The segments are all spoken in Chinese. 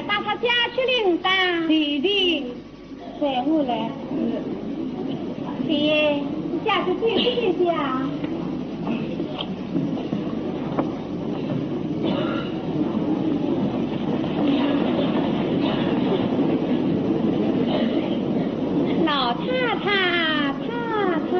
到他家去领单。弟弟，随我来。爹，你下去对付这些啊？老太太，太太。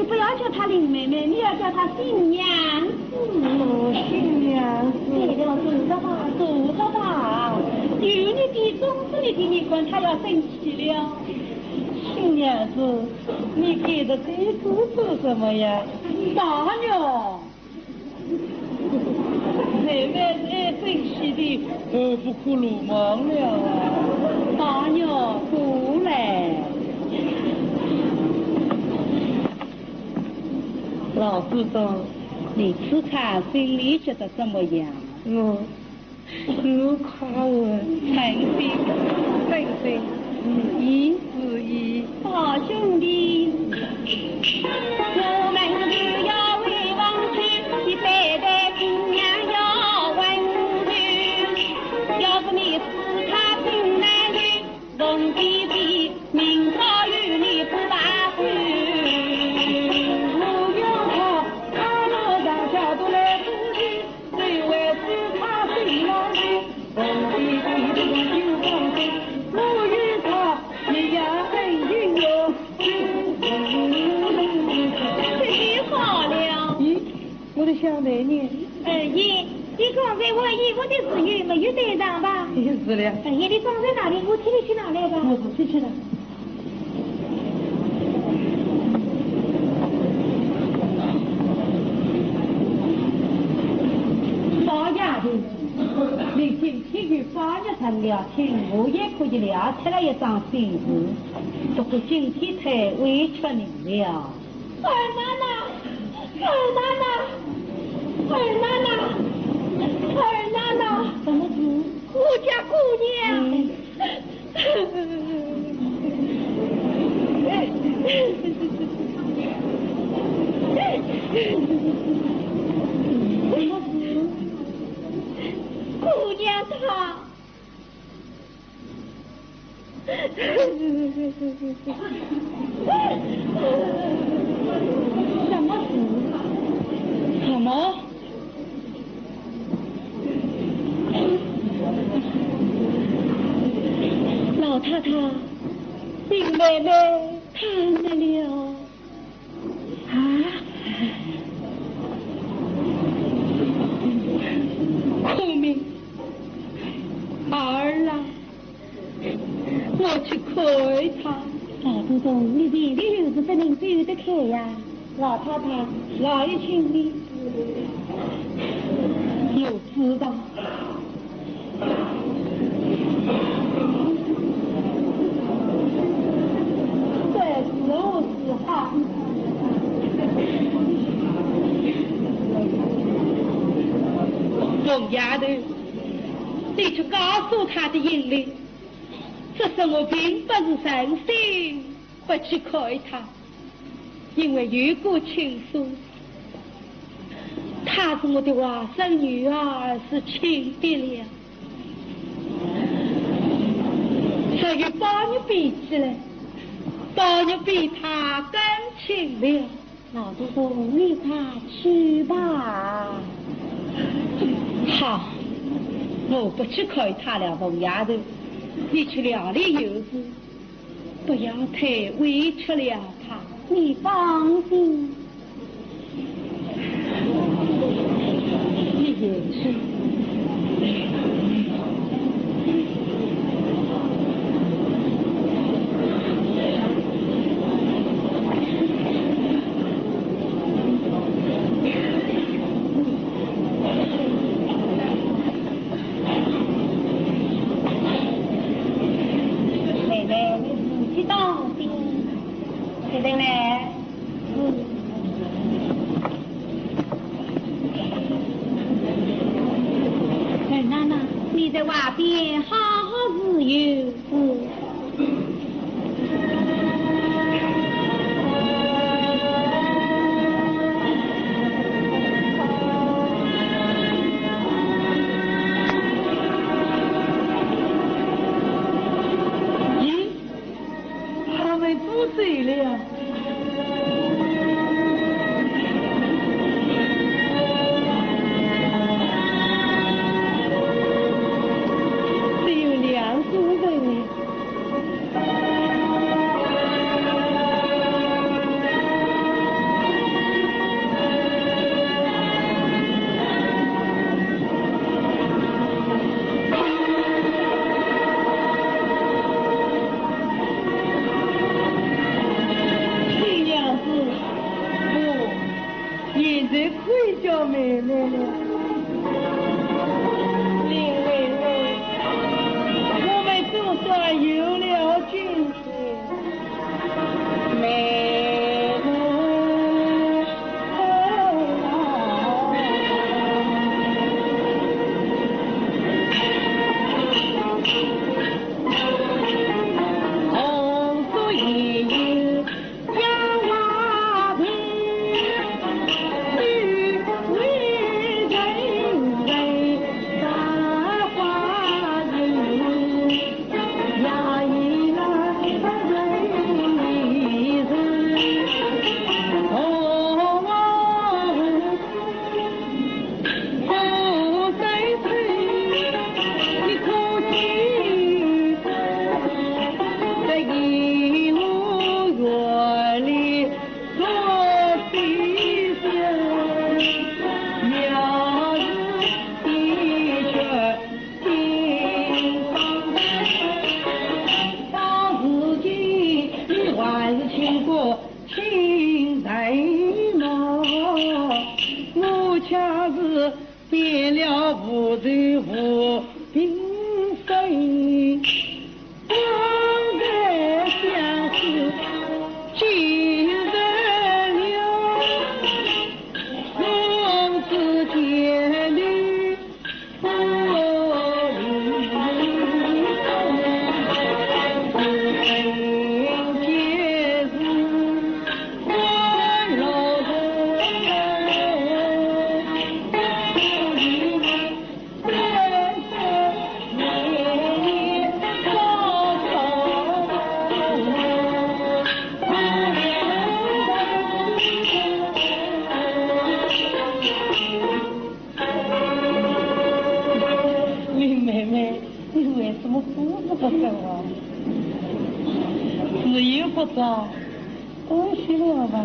不要叫她林妹妹，你要叫她新娘子。新娘子，对了，走着吧，走着吧。有你的种子里的你管她要生气了。新娘子，你给的这个做什么呀？大娘，妹妹爱生气的，不可鲁莽了啊！大娘，过来。老知道，你此看心里觉得怎么样？我夸我诚心，一是一，大兄弟，我们就要为王去，你白带姑娘要问去，要不你是他真男女，龙弟弟明朝与你不把关。我的小妹妹，你刚才我以我的词语没有对上吧？是了。你刚才哪里？我替你去哪来吧？我不去了。老丫头，你今天与八月份聊天，我也可以聊起来一桩心事，不过今天太委屈你了。二奶奶，怎么子？我家姑娘。姑娘她。什么事？什么？老太太，林妹妹看得了啊！孔明，儿啊，我去看他。老祖宗，你眼里有是不能走得开呀？老太太，哪一群的？有知道。凤丫头，你去告诉他的英灵，这是我并不是诚心不去看他，因为有过情愫，她是我的外甥女儿，是亲的了。所以把你比起来，把你比他更亲了。老祖宗，你快去吧。好，我不去看他了，凤丫头，你去料理幼子，不要太委屈了他。你放心，你也是。在外边好自由。咦，他们不睡了。妹妹了，林妹妹，我们总算有了君婿，妹妹。红烛一夜杨花平。变了不对付并非光在相思尽人了，从此千里不离，情结是温柔的。不走啊，自由不走，关系了吧？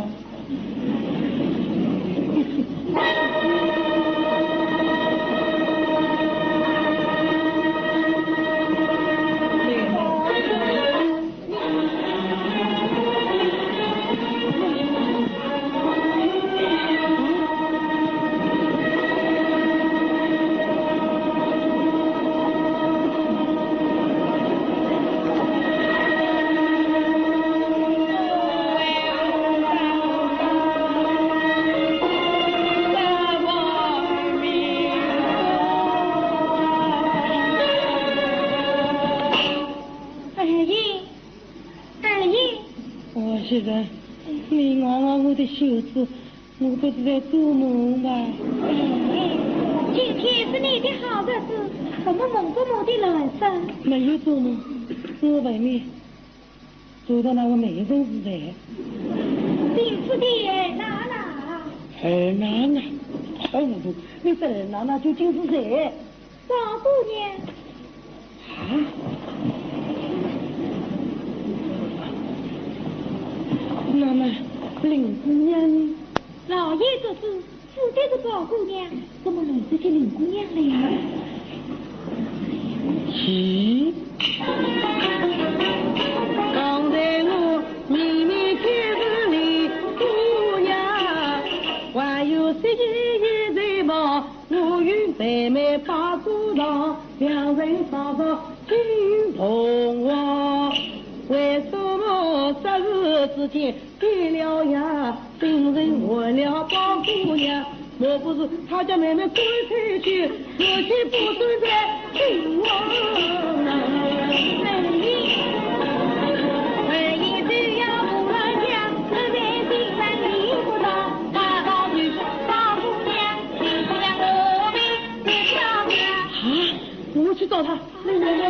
是的，你望望我的袖子，我不是在做梦吧？今天是你的好日子，怎么梦不梦的来生？没有做梦，我外面做到那个美人似的。幸福的那。二奶奶，好糊涂！你这二奶奶究竟是谁？王姑娘。啊？奶奶，林姑娘呢？老爷做事指的是宝姑娘，怎么能是些林姑娘了？咦？刚才我秘密看是林姑娘，还有谁也在忙？我与妹妹把鼓唱，两人双手金同王。为什么霎时之间变了样？新人问了宝姑娘，莫不是他家妹妹滚出去，母亲不存在亲王？为一只要不能讲，实在心上听不到。大高女大姑娘，林姑娘我命是漂亮。啊！我去找他。林妹妹，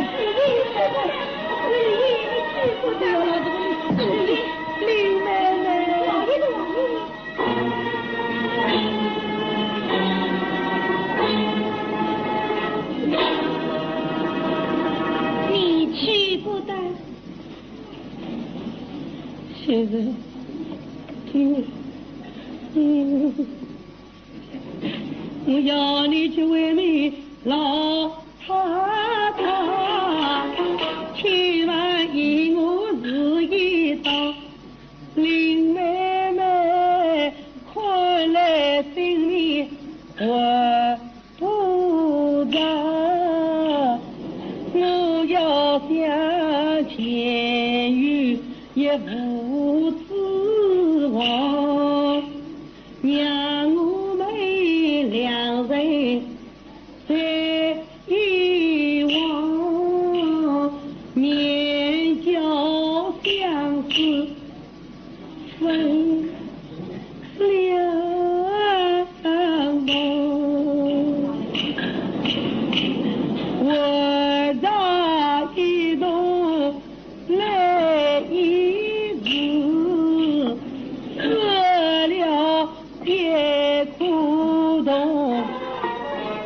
林妹妹，老爷的王爷。你去不得。先生，我要你去为民老太太，千万以我是一道。林妹妹，看来心里我不在，我要向前遇也不指望，让我们两人在一往，面交相思分两梦。我在一动泪一字，喝了别哭动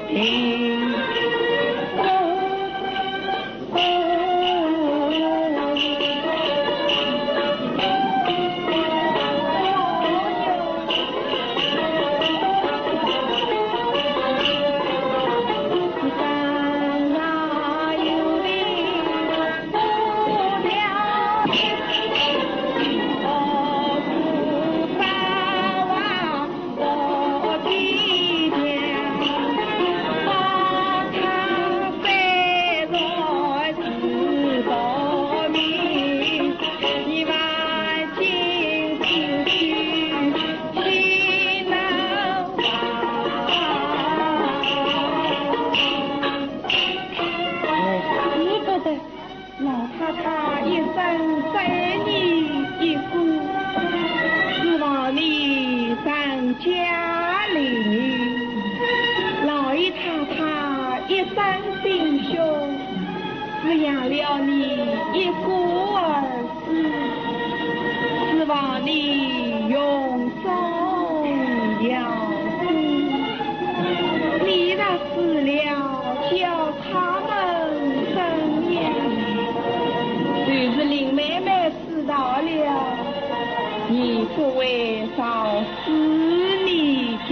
听。家里，老爷太太一生心胸，抚养了你一个儿子，希望你永生养子。你若死了，叫他们生养。于是林妹妹知道了，你不为少思你的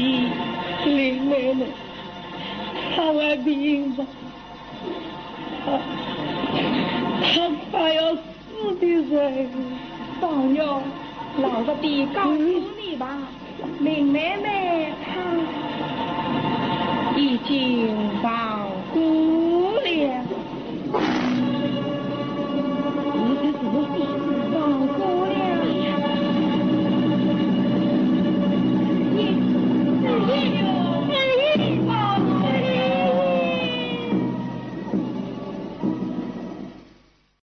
林妹妹，她还病吧？她快要死的人，老娘老实地告诉你吧，林妹妹她已经